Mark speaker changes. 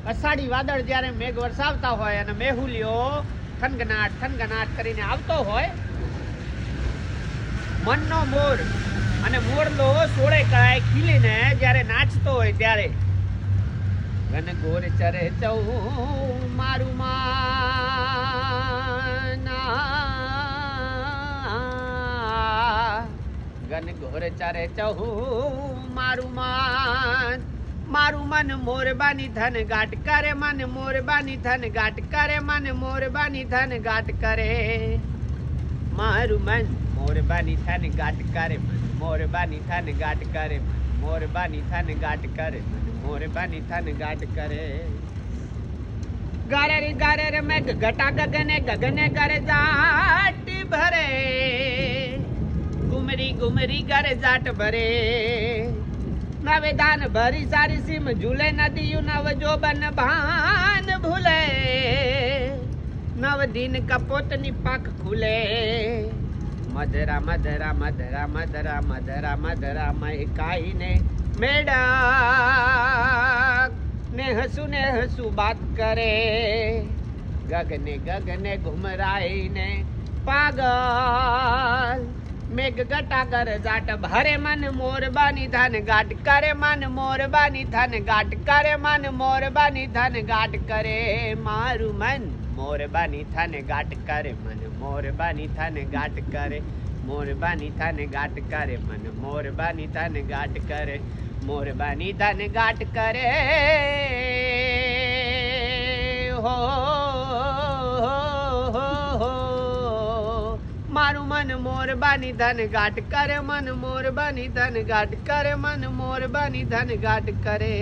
Speaker 1: અષાઢી વાદળ જ્યારે મેઘ વરસાવતા હોય અને મેહુલિયો થનગનાટ થનગનાટ કરીને આવતો હોય, મનનો મોર અને મોરલો સોળે કળાએ ખીલીને જ્યારે નાચતો હોય ત્યારે ઘન ઘોર ચરે ચૌ મારું માના, ઘન ઘોર ચરે ચૌ મારું માન, મારું મન મોરબાની ધન ગાટ કરે, મન મોરબાની ધન ગાટ કરે, મન મોરબાની ધન ગાટ કરે, મારું મન મોરબાની ધન ગાટ કરે, મન મોરબાની ધન ગાટ કરે, મન મોરબાની ધન ગાટ કરે, મન મોરબાની ધન ગાટ કરે. ગારે રે મેઘ ઘટા ગગને ગગને ગરે જાટ ભરે, ગુમરી ગુમરી ગરે જાટ ભરે, નવે દાન ભરી સારી સીમ ઝૂલે નદીયું નવ જોબન ભાન ભૂલે, નવ દિન કપોતની પાખ ખુલે, મધરા મધરા મધરા મધરા મધરા મધરા મય કાઈને મેડા ને હસુ બાત કરે, ગગને ગગને ઘુમરાઈને પાગલ, મેઘ ગટા કર જાટ ભરે, મન મોરબાની ધન ગાટ કરે, મન મોરબાની ધન ગાટ કરે, મન મોરબાની ધન ગાટ કરે, મારું મન મોરબાની ધન ગાટ કરે, મન મોરબાની ધન ગાટ કરે, મોરબાની ધન ગાટ કરે, મન મોરબાની ધન ગાટ કરે, મોરબાની ધન ગાટ કરે હો, મારું મન મોરબાની ધન ગાટ કરે, મન મોરબાની ધન ગાટ કરે, મન મોરબાની ધન ગાટ કરે.